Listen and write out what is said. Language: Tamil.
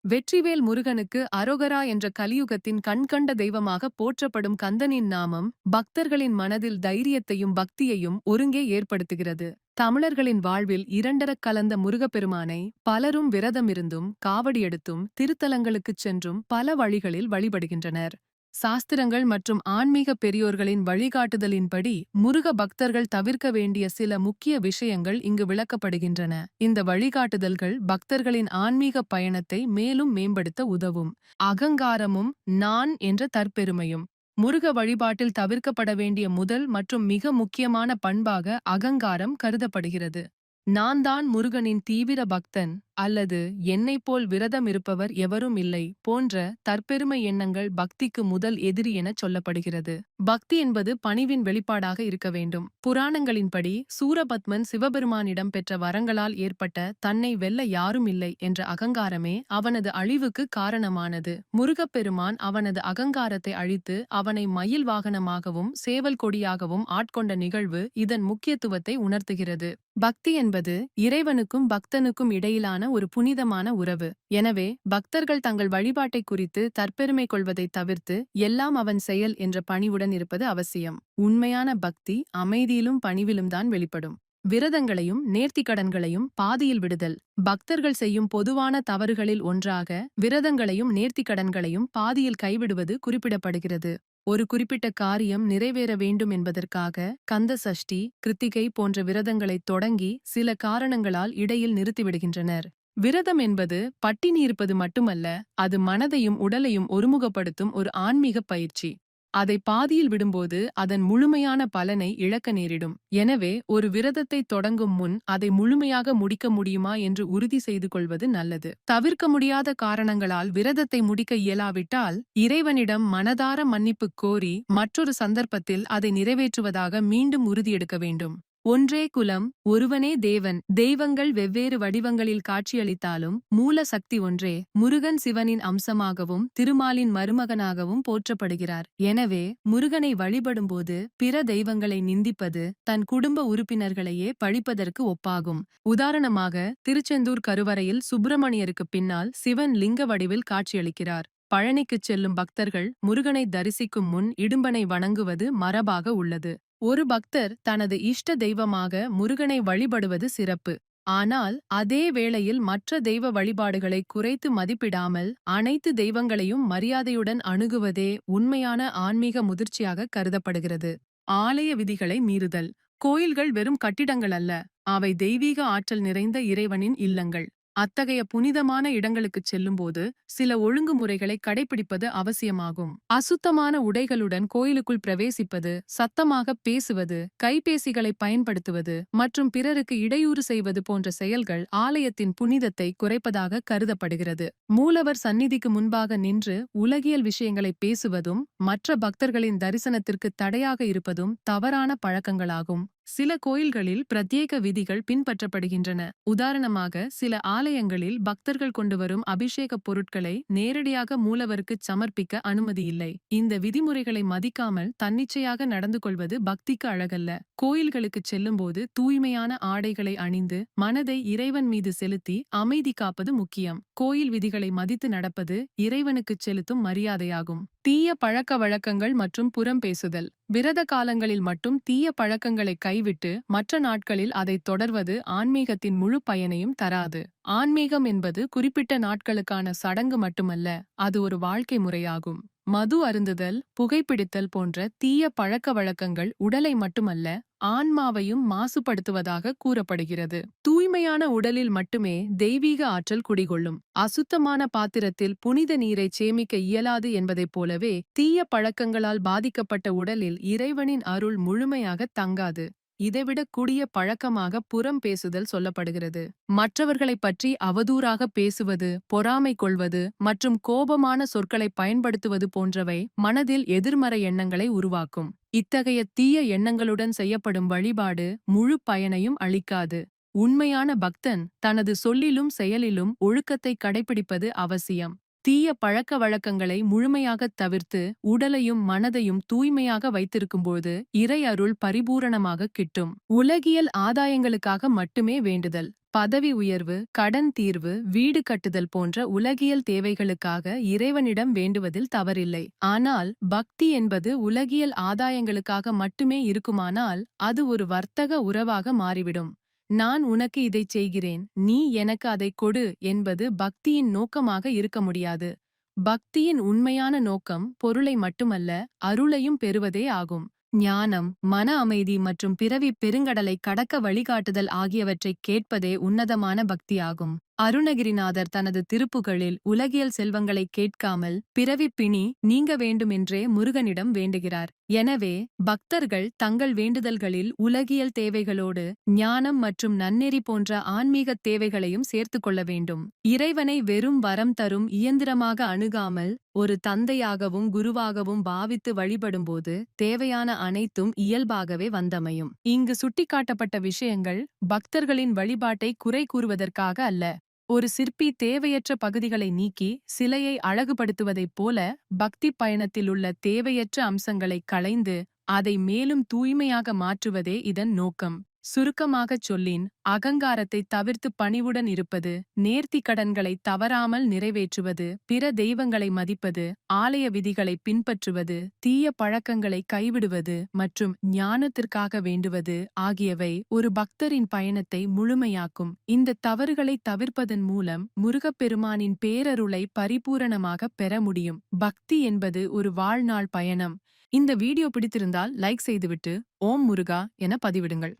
வெற்றிவேல் முருகனுக்கு அரோகரா என்ற கலியுகத்தின் கண்கண்ட தெய்வமாக போற்றப்படும் கந்தனின் நாமம் பக்தர்களின் மனதில் தைரியத்தையும் பக்தியையும் ஒருங்கே ஏற்படுத்துகிறது. தமிழர்களின் வாழ்வில் இரண்டரக் கலந்த முருகப்பெருமானை பலரும் விரதமிருந்தும் காவடியெடுத்தும் திருத்தலங்களுக்குச் சென்றும் பல வழிகளில் வழிபடுகின்றனர். சாஸ்திரங்கள் மற்றும் ஆன்மீக பெரியோர்களின் வழிகாட்டுதலின்படி முருக பக்தர்கள் தவிர்க்க வேண்டிய சில முக்கிய விஷயங்கள் இங்கு விளக்கப்படுகின்றன. இந்த வழிகாட்டுதல்கள் பக்தர்களின் ஆன்மீக பயணத்தை மேலும் மேம்படுத்த உதவும். அகங்காரமும் நான் என்ற தற்பெருமையும் முருக வழிபாட்டில் தவிர்க்கப்பட வேண்டிய முதல் மற்றும் மிக முக்கியமான பண்பாக அகங்காரம் கருதப்படுகிறது. நான் தான் முருகனின் தீவிர பக்தன் அல்லது என்னைப் போல் விரதம் இருப்பவர் எவரும் இல்லை போன்ற தற்பெருமை எண்ணங்கள் பக்திக்கு முதல் எதிரி எனச் சொல்லப்படுகிறது. பக்தி என்பது பணிவின் வெளிப்பாடாக இருக்க வேண்டும். புராணங்களின்படி சூரபத்மன் சிவபெருமானிடம் பெற்ற வரங்களால் ஏற்பட்ட தன்னை வெல்ல யாரும் இல்லை என்ற அகங்காரமே அவனது அழிவுக்கு காரணமானது. முருகப்பெருமான் அவனது அகங்காரத்தை அழித்து அவனை மயில் வாகனமாகவும் சேவல் கொடியாகவும் ஆட்கொண்ட நிகழ்வு இதன் முக்கியத்துவத்தை உணர்த்துகிறது. பக்தி என்பது இறைவனுக்கும் பக்தனுக்கும் இடையிலான ஒரு புனிதமான உறவு. எனவே பக்தர்கள் தங்கள் வழிபாட்டை குறித்து தற்பெருமை கொள்வதை தவிர்த்து எல்லாம் அவன் செயல் என்ற பணிவுடன் இருப்பது அவசியம். உண்மையான பக்தி அமைதியிலும் பணிவிலும் தான் வெளிப்படும். விரதங்களையும் நேர்த்திக்கடன்களையும் பாதியில் விடுதல். பக்தர்கள் செய்யும் பொதுவான தவறுகளில் ஒன்றாக விரதங்களையும் நேர்த்திக்கடன்களையும் பாதியில் கைவிடுவது குறிப்பிடப்படுகிறது. ஒரு குறிப்பிட்ட காரியம் நிறைவேற வேண்டும் என்பதற்காக கந்த சஷ்டி கிருத்திகை போன்ற விரதங்களை தொடங்கி சில காரணங்களால் இடையில் நிறுத்திவிடுகின்றனர். விரதம் என்பது பட்டினி இருப்பது மட்டுமல்ல, அது மனதையும் உடலையும் ஒருமுகப்படுத்தும் ஒரு ஆன்மீக பயிற்சி. அதை பாதியில் விடும்போது அதன் முழுமையான பலனை இழக்க நேரிடும். எனவே ஒரு விரதத்தை தொடங்கும் முன் அதை முழுமையாக முடிக்க முடியுமா என்று உறுதி செய்து கொள்வது நல்லது. தவிர்க்க முடியாத காரணங்களால் விரதத்தை முடிக்க இயலாவிட்டால் இறைவனிடம் மனதார மன்னிப்பு கோரி மற்றொரு சந்தர்ப்பத்தில் அதை நிறைவேற்றுவதாக மீண்டும் உறுதியெடுக்க வேண்டும். ஒன்றே குலம், ஒருவனே தேவன். தெய்வங்கள் வெவ்வேறு வடிவங்களில் காட்சியளித்தாலும் மூல சக்தி ஒன்றே. முருகன் சிவனின் அம்சமாகவும் திருமாலின் மருமகனாகவும் போற்றப்படுகிறார். எனவே முருகனை வழிபடும்போது பிற தெய்வங்களை நிந்திப்பது தன் குடும்ப உறுப்பினர்களையே பழிப்பதற்கு ஒப்பாகும். உதாரணமாக திருச்செந்தூர் கருவறையில் சுப்பிரமணியருக்கு பின்னால் சிவன் லிங்க வடிவில் காட்சியளிக்கிறார். பழனிக்குச் செல்லும் பக்தர்கள் முருகனை தரிசிக்கும் முன் இடும்பனை வணங்குவது மரபாக உள்ளது. ஒரு பக்தர் தனது இஷ்ட தெய்வமாக முருகனை வழிபடுவது சிறப்பு. ஆனால் அதே வேளையில் மற்ற தெய்வ வழிபாடுகளை குறைத்து மதிப்பிடாமல் அனைத்து தெய்வங்களையும் மரியாதையுடன் அணுகுவதே உண்மையான ஆன்மீக முதிர்ச்சியாக கருதப்படுகிறது. ஆலய விதிகளை மீறுதல். கோயில்கள் வெறும் கட்டிடங்கள் அல்ல, அவை தெய்வீக ஆற்றல் நிறைந்த இறைவனின் இல்லங்கள். அத்தகைய புனிதமான இடங்களுக்குச் செல்லும்போது சில ஒழுங்குமுறைகளை கடைபிடிப்பது அவசியமாகும். அசுத்தமான உடைகளுடன் கோயிலுக்குள் பிரவேசிப்பது, சத்தமாக பேசுவது, கைபேசிகளை பயன்படுத்துவது மற்றும் பிறருக்கு இடையூறு செய்வது போன்ற செயல்கள் ஆலயத்தின் புனிதத்தை குறைப்பதாக கருதப்படுகிறது. மூலவர் சந்நிதிக்கு முன்பாக நின்று உலகியல் விஷயங்களை பேசுவதும் மற்ற பக்தர்களின் தரிசனத்திற்கு தடையாக இருப்பதும் தவறான பழக்கங்களாகும். சில கோயில்களில் பிரத்யேக விதிகள் பின்பற்றப்படுகின்றன. உதாரணமாக சில ஆலயங்களில் பக்தர்கள் கொண்டு வரும் அபிஷேக பொருட்களை நேரடியாக மூலவருக்கு சமர்ப்பிக்க அனுமதி இல்லை. இந்த விதிமுறைகளை மதிக்காமல் தன்னிச்சையாக நடந்து கொள்வது பக்திக்கு அழகல்ல. கோயில்களுக்கு செல்லும்போது தூய்மையான ஆடைகளை அணிந்து மனதை இறைவன் மீது செலுத்தி அமைதி காப்பது முக்கியம். கோயில் விதிகளை மதித்து நடப்பது இறைவனுக்கு செலுத்தும் மரியாதையாகும். தீய பழக்க வழக்கங்கள் மற்றும் புறம் பேசுதல். விரத காலங்களில் மட்டும் தீய பழக்கங்களை கைவிட்டு மற்ற நாட்களில் அதை தொடர்வது ஆன்மீகத்தின் முழு பயனையும் தராது. ஆன்மீகம் என்பது குறிப்பிட்ட நாட்களுக்கான சடங்கு மட்டுமல்ல, அது ஒரு வாழ்க்கை முறையாகும். மது அருந்துதல், புகைப்பிடித்தல் போன்ற தீய பழக்க வழக்கங்கள் உடலை மட்டுமல்ல ஆன்மாவையும் மாசுபடுத்துவதாக கூறப்படுகிறது. தூய்மையான உடலில் மட்டுமே தெய்வீக ஆற்றல் குடிகொள்ளும். அசுத்தமான பாத்திரத்தில் புனித நீரை சேமிக்க இயலாது என்பதைப் போலவே தீய பழக்கங்களால் பாதிக்கப்பட்ட உடலில் இறைவனின் அருள் முழுமையாக தங்காது. இதைவிட கூடிய பழக்கமாக புறம் பேசுதல் சொல்லப்படுகிறது. மற்றவர்களைப் பற்றி அவதூறாக பேசுவது, பொறாமை கொள்வது மற்றும் கோபமான சொற்களை பயன்படுத்துவது போன்றவை மனதில் எதிர்மறை எண்ணங்களை உருவாக்கும். இத்தகைய தீய எண்ணங்களுடன் செய்யப்படும் வழிபாடு முழு பயனையும் அளிக்காது. உண்மையான பக்தன் தனது சொல்லிலும் செயலிலும் ஒழுக்கத்தை கடைபிடிப்பது அவசியம். தீய பழக்க வழக்கங்களை முழுமையாகத் தவிர்த்து உடலையும் மனதையும் தூய்மையாக வைத்திருக்கும்போது இறை அருள் பரிபூரணமாக கிட்டும். உலகியல் ஆதாயங்களுக்காக மட்டுமே வேண்டுதல். பதவி உயர்வு, கடன் தீர்வு, வீடு கட்டுதல் போன்ற உலகியல் தேவைகளுக்காக இறைவனிடம் வேண்டுவதில் தவறில்லை. ஆனால் பக்தி என்பது உலகியல் ஆதாயங்களுக்காக மட்டுமே இருக்குமானால் அது ஒரு வர்த்தக உறவாக மாறிவிடும். நான் உனக்கு இதைச் செய்கிறேன், நீ எனக்கு அதைக் கொடு என்பது பக்தியின் நோக்கமாக இருக்க முடியாது. பக்தியின் உண்மையான நோக்கம் பொருளை மட்டுமல்ல, அருளையும் பெறுவதே ஆகும். ஞானம், மன அமைதி மற்றும் பிறவிப் பெருங்கடலை கடக்க வழிகாட்டுதல் ஆகியவற்றைக் கேட்பதே உன்னதமான பக்தியாகும். அருணகிரிநாதர் தனது திருப்புகழில் உலகியல் செல்வங்களைக் கேட்காமல் பிறவிப் பிணி நீங்க வேண்டுமென்றே முருகனிடம் வேண்டுகிறார். எனவே பக்தர்கள் தங்கள் வேண்டுதல்களில் உலகியல் தேவைகளோடு ஞானம் மற்றும் நன்னெறி போன்ற ஆன்மீகத் தேவைகளையும் சேர்த்துக் கொள்ள வேண்டும். இறைவனை வெறும் வரம் தரும் இயந்திரமாக அணுகாமல் ஒரு தந்தையாகவும் குருவாகவும் பாவித்து வழிபடும்போது தேவையான அனைத்தும் இயல்பாகவே வந்தமையும். இங்கு சுட்டிக்காட்டப்பட்ட விஷயங்கள் பக்தர்களின் வழிபாட்டை குறை கூறுவதற்காக அல்ல. ஒரு சிற்பி தேவையற்ற பகுதிகளை நீக்கி சிலையை அழகுபடுத்துவதைப் போல பக்திப் பயணத்திலுள்ள தேவையற்ற அம்சங்களைக் களைந்து அதை மேலும் தூய்மையாக மாற்றுவதே இதன் நோக்கம். சுருக்கமாகச் சொல்லின், அகங்காரத்தை தவிர்த்து பணிவுடன் இருப்பது, நேர்த்திக் கடன்களை தவறாமல் நிறைவேற்றுவது, பிற தெய்வங்களை மதிப்பது, ஆலய விதிகளை பின்பற்றுவது, தீய பழக்கங்களை கைவிடுவது மற்றும் ஞானத்திற்காக வேண்டுவது ஆகியவை ஒரு பக்தரின் பயணத்தை முழுமையாக்கும். இந்த தவறுகளை தவிர்ப்பதன் மூலம் முருகப்பெருமானின் பேரருளை பரிபூரணமாக பெற முடியும். பக்தி என்பது ஒரு வாழ்நாள் பயணம். இந்த வீடியோ பிடித்திருந்தால் லைக் செய்துவிட்டு ஓம் முருகா என பதிவிடுங்கள்.